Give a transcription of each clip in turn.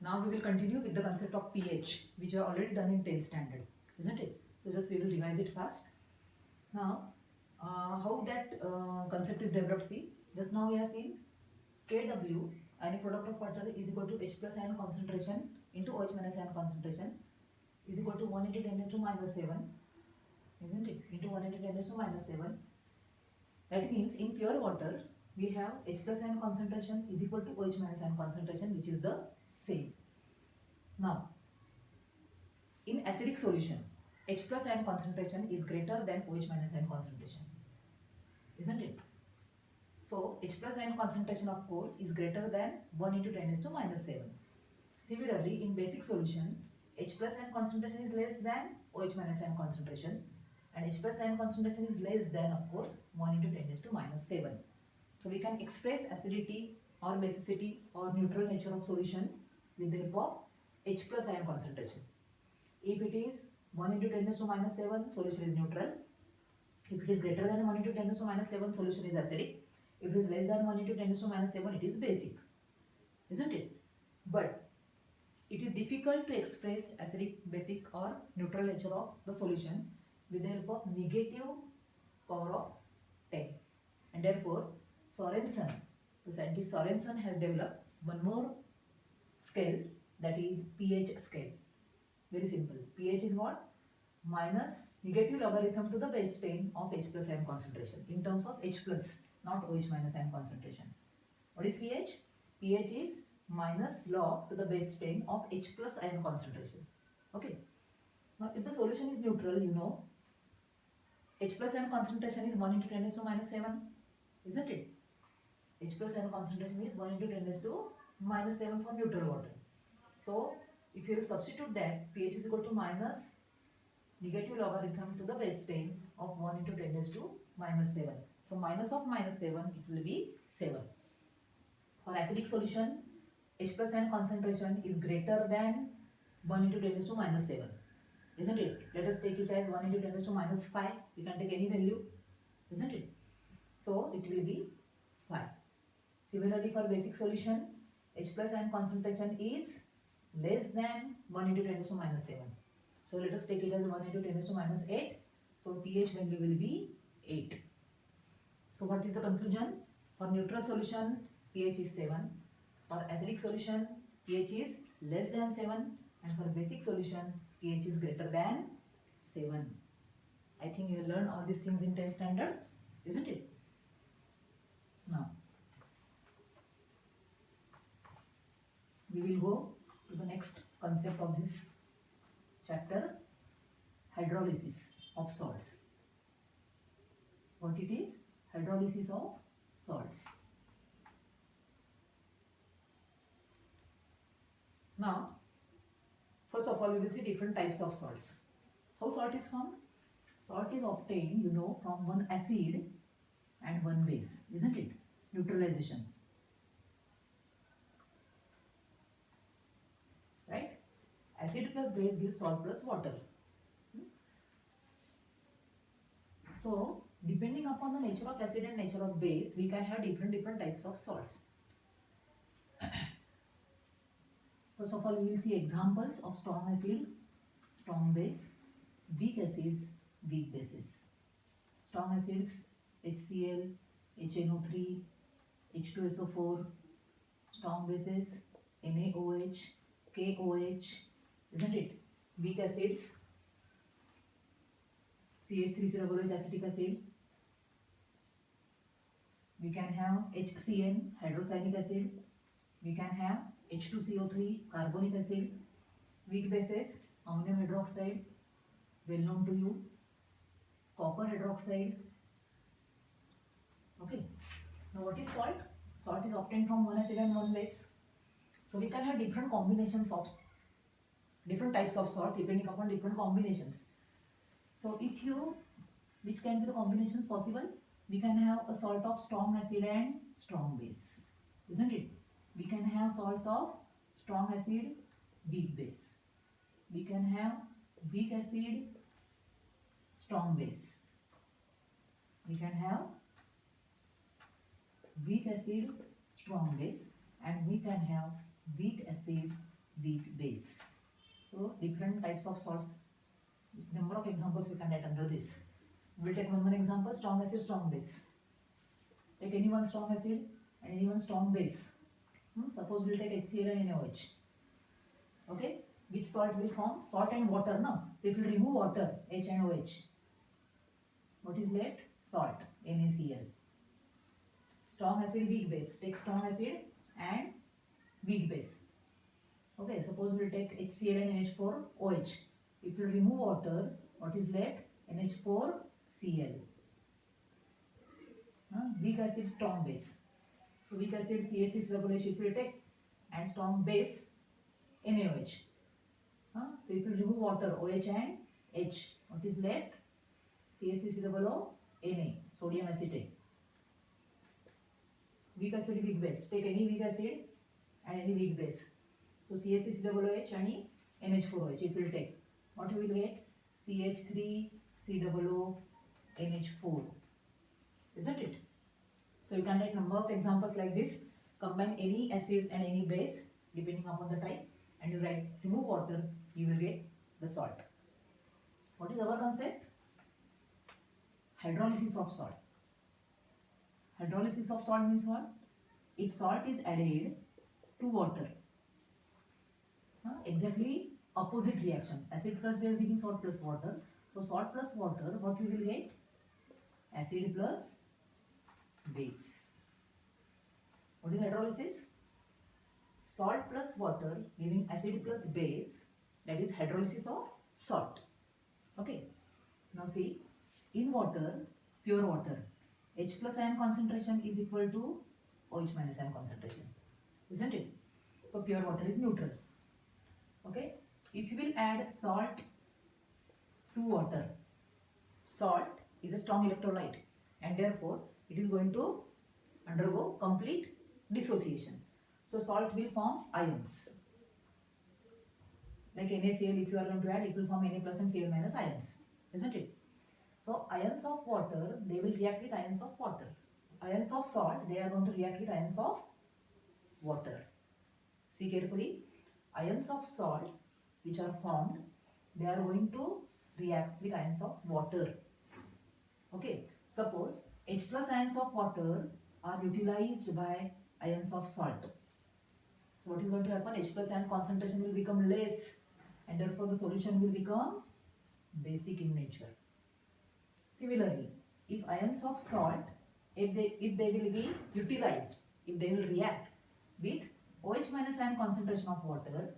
Now we will continue with the concept of pH, which we have already done in 10th standard, isn't it? So just we will revise it fast. Now, how that concept is developed, see, just now we have seen Kw, any product of water, is equal to H plus ion concentration into OH minus ion concentration is equal to 1 into 10 raised to minus 7, isn't it? Into 1 into 10 raised to minus 7. That means in pure water, we have H plus ion concentration is equal to OH minus ion concentration, which is the same. Now, in acidic solution, H plus ion concentration is greater than OH minus ion concentration, isn't it? So, H plus ion concentration, of course, is greater than 1 into 10 raised to minus 7. Similarly, in basic solution, H plus ion concentration is less than OH minus ion concentration, and H plus ion concentration is less than, of course, 1 into 10 raised to minus 7. So, we can express acidity or basicity or neutral nature of solution with the help of H plus ion concentration. If it is 1 into 10 raised to minus 7, solution is neutral. If it is greater than 1 into 10 raised to minus 7, solution is acidic. If it is less than 1 into 10 raised to minus 7, it is basic, isn't it? But it is difficult to express acidic, basic or neutral nature of the solution with the help of negative power of 10. And therefore, Sorensen, so scientist Sorensen has developed one more scale, that is pH scale. Very simple. pH is what? Minus negative logarithm to the base 10 of H plus ion concentration in terms of H plus, not OH minus ion concentration. What is pH? pH is minus log to the base 10 of H plus ion concentration. Okay. Now, if the solution is neutral, you know, H plus ion concentration is 1 into 10 raised to minus 7, isn't it? H plus ion concentration is 1 into 10 raised to minus 7 for neutral water. So, if you will substitute that, pH is equal to minus negative logarithm to the base 10 of 1 into 10 raised to minus 7. So, minus of minus 7, it will be 7. For acidic solution, H plus ion concentration is greater than 1 into 10 raised to minus 7, isn't it? Let us take it as 1 into 10 raised to minus 5. We can take any value, isn't it? So, it will be 5. Similarly, for basic solution, H plus ion concentration is less than 1 into 10 raised to minus 7. So, let us take it as 1 into 10 raised to minus 8. So, pH value will be 8. So, what is the conclusion? For neutral solution, pH is 7. For acidic solution, pH is less than 7. And for basic solution, pH is greater than 7. I think you learned all these things in 10th standard, isn't it? Now, we will go to the next concept of this chapter, hydrolysis of salts. What it is? Hydrolysis of salts. Now, first of all, we will see different types of salts. How salt is formed? Salt is obtained, you know, from one acid and one base, isn't it? Neutralization. Right? Acid plus base gives salt plus water. So, depending upon the nature of acid and nature of base, we can have different types of salts. First of all, we will see examples of strong acid, strong base, weak acids, weak bases. Strong acids, HCl, HNO3, H2SO4. Strong bases, NaOH, KOH, isn't it? Weak acids, CH3COOH acetic acid. We can have HCN, hydrocyanic acid. We can have H2CO3, carbonic acid. Weak bases, ammonium hydroxide, well known to you. Copper hydroxide. Okay. Now, what is salt? Salt is obtained from one acid and one base. So, we can have different combinations of different types of salt depending upon different combinations. So, which can be the combinations possible? We can have a salt of strong acid and strong base, isn't it? We can have salts of strong acid, weak base. We can have weak acid, strong base. We can have weak acid, strong base, and we can have weak acid, weak base. So different types of salts. Number of examples we can write under this. We'll take one more example: strong acid, strong base. Take any one strong acid and any one strong base. Suppose we'll take HCl and NaOH. Okay, which salt will form? Salt and water, no? So if you remove water, H and OH, what is left? Salt, NaCl. Strong acid, weak base. Take strong acid and weak base. Okay, suppose we'll take HCl and NH4OH. If you remove water, what is left? NH4Cl. Weak acid, strong base. So weak acid CH3COOH if you take, and strong base NaOH. So if you remove water, OH and H, what is left? CH3COO Na, sodium acetate. Weak acid, weak base. Take any weak acid and any weak base. So CH3COOH and NH4OH if you take, what you will get? CH3COO NH4. Isn't it? So you can write number of examples like this. Combine any acid and any base depending upon the type, and you write remove water, you will get the salt. What is our concept? Hydrolysis of salt. Hydrolysis of salt means what? If salt is added to water, exactly opposite reaction. Acid plus base giving salt plus water. So salt plus water, what we will get? Acid plus base. What is hydrolysis? Salt plus water giving acid plus base, that is hydrolysis of salt. Okay. Now see, in water, pure water, H plus ion concentration is equal to OH minus ion concentration. Isn't it? So pure water is neutral. Okay. If you will add salt to water, salt is a strong electrolyte and therefore it is going to undergo complete dissociation. So salt will form ions. Like NaCl, if you are going to add, it will form Na plus and Cl minus ions. Isn't it? So ions of water, they will react with ions of water. Ions of salt, they are going to react with ions of water. See carefully. Ions of salt which are formed, they are going to react with ions of water. Okay. Suppose H plus ions of water are utilized by ions of salt. So what is going to happen? H plus ion concentration will become less and therefore the solution will become basic in nature. Similarly, if ions of salt, if they will be utilized, if they will react with OH minus ion concentration of water,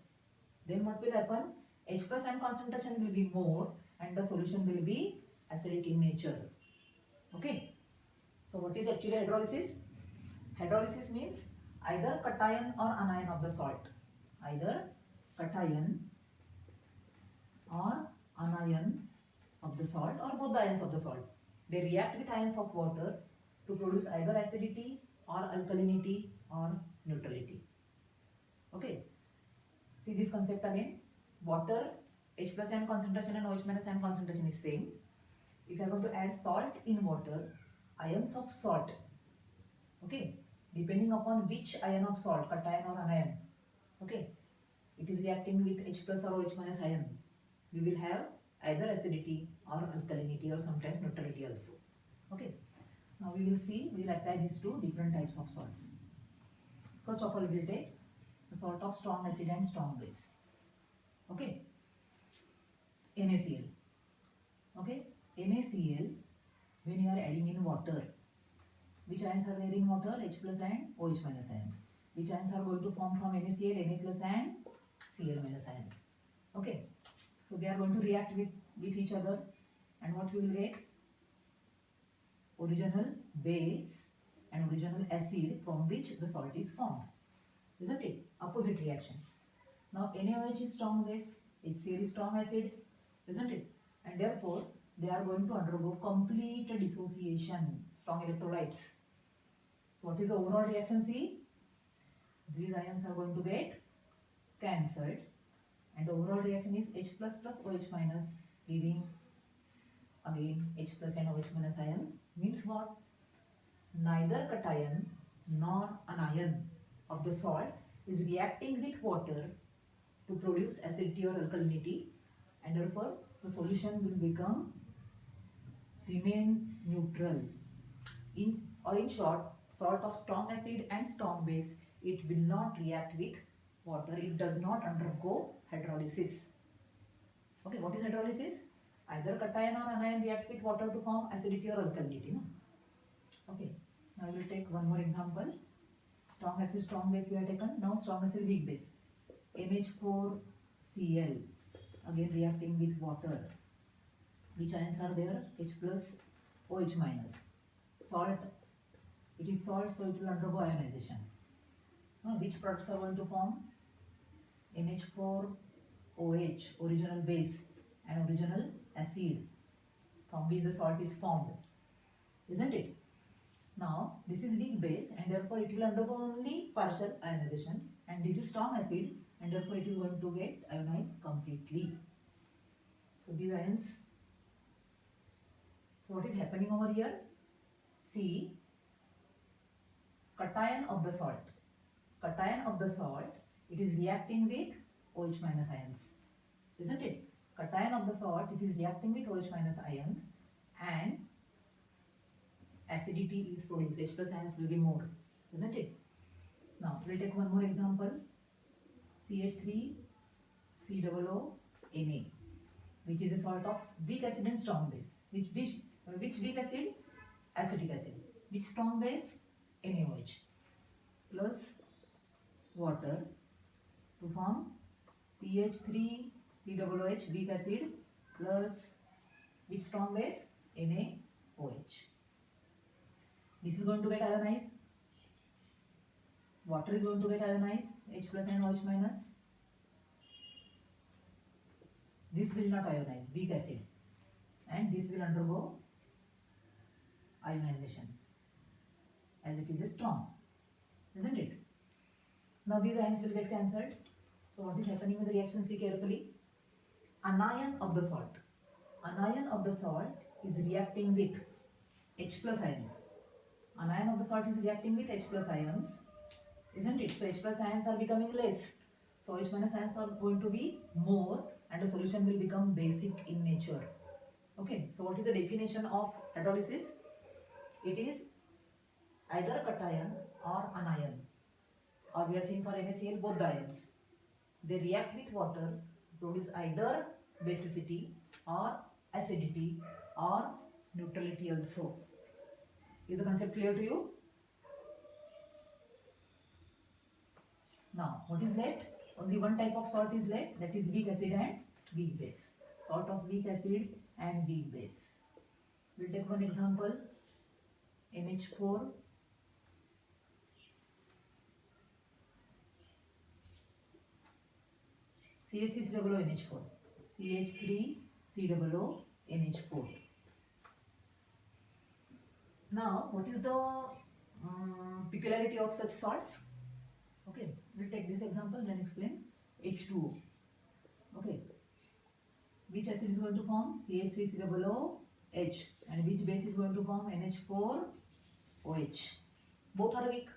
then what will happen? H plus ion concentration will be more and the solution will be acidic in nature. Okay. So what is actually hydrolysis? Hydrolysis means either cation or anion of the salt. Either cation or anion of the salt or both the ions of the salt. They react with ions of water to produce either acidity or alkalinity or neutrality. Okay. See this concept again. Water, H plus ion concentration and OH minus ion concentration is same. If you are going to add salt in water, ions of salt, okay, depending upon which ion of salt, cation or anion, okay, it is reacting with H plus or OH minus ion, we will have either acidity or alkalinity or sometimes neutrality also. Okay. Now we will see, we will apply this to different types of salts. First of all, we will take the salt of strong acid and strong base. Okay. NaCl. Okay. NaCl, when you are adding in water, which ions are there in water? H plus and OH minus ions. Which ions are going to form from NaCl? Na plus and Cl minus ion. Okay. So they are going to react with each other, and what we will get? Original base and original acid from which the salt is formed. Isn't it? Opposite reaction. Now NaOH is strong base, HCl is strong acid, isn't it? And therefore they are going to undergo complete dissociation, strong electrolytes. So what is the overall reaction? See, these ions are going to get cancelled and the overall reaction is H plus plus OH minus, giving again H plus and OH minus ion. Means what? Neither cation nor anion of the salt is reacting with water to produce acidity or alkalinity, and therefore the solution will become remain neutral. In short, salt of strong acid and strong base, it will not react with water. It does not undergo hydrolysis. Okay, what is hydrolysis? Either cation or anion reacts with water to form acidity or alkalinity. No? Okay, now we will take one more example. Strong acid, strong base we have taken. Now strong acid, weak base. NH4Cl, again reacting with water. Which ions are there? H plus, OH minus. Salt, it is salt, so it will undergo ionization. Which products are going to form? NH4OH, original base, and original acid, from which the salt is formed, isn't it? Now this is weak base, and therefore it will undergo only partial ionization, and this is strong acid, and therefore it is going to get ionized completely. So these ions, so what is happening over here? See, cation of the salt, it is reacting with OH minus ions, isn't it? Cation of the salt, it is reacting with OH minus ions, and acidity is produced. H plus ions will be more, isn't it? Now we'll take one more example. CH3COO Na, which is a salt of weak acid and strong base. Which weak acid? Acetic acid. Which strong base? NaOH plus water to form CH3COOH, weak acid, plus which strong base? NaOH. This is going to get ionized. Water is going to get ionized, H plus and OH minus. This will not ionize, weak acid, and this will undergo ionization as it is a strong, isn't it? Now these ions will get cancelled. So what is happening with the reaction? See carefully. Anion of the salt is reacting with H plus ions. Anion of the salt is reacting with H plus ions, isn't it? So H plus ions are becoming less. So H minus ions are going to be more, and the solution will become basic in nature. Okay, so what is the definition of hydrolysis? It is either cation or anion, or we are seeing for NaCl both the ions. They react with water to produce either basicity or acidity or neutrality also. Is the concept clear to you? Now what is left? Only one type of salt is left, that is weak acid and weak base. Salt of weak acid and weak base. We'll take one example. NH4 CH3COONH4, CH3COONH4. Now what is the peculiarity of such salts? Okay, we'll take this example and explain. H2O. Okay, which acid is going to form? CH3COOH, and which base is going to form? NH4OH. Both are weak,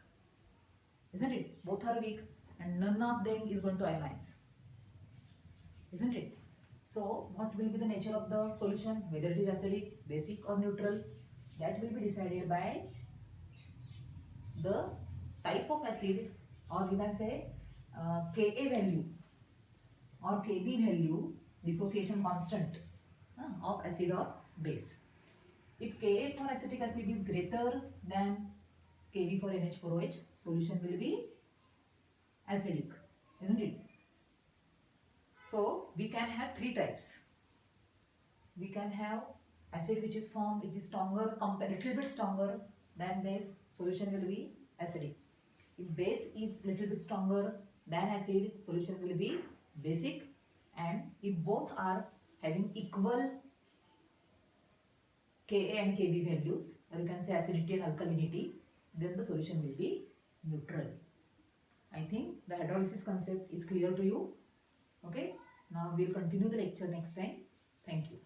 isn't it? Both are weak, and none of them is going to ionize, isn't it? So what will be the nature of the solution? Whether it is acidic, basic or neutral, that will be decided by the type of acid, or you can say Ka value or Kb value, dissociation constant of acid or base. If Ka for acetic acid is greater than Kb for NH4OH, solution will be acidic, isn't it? So we can have three types. We can have acid which is formed, which is stronger, a little bit stronger than base, solution will be acidic. If base is little bit stronger than acid, solution will be basic. And if both are having equal Ka and Kb values, or you can say acidity and alkalinity, then the solution will be neutral. I think the hydrolysis concept is clear to you. Okay, now we will continue the lecture next time. Thank you.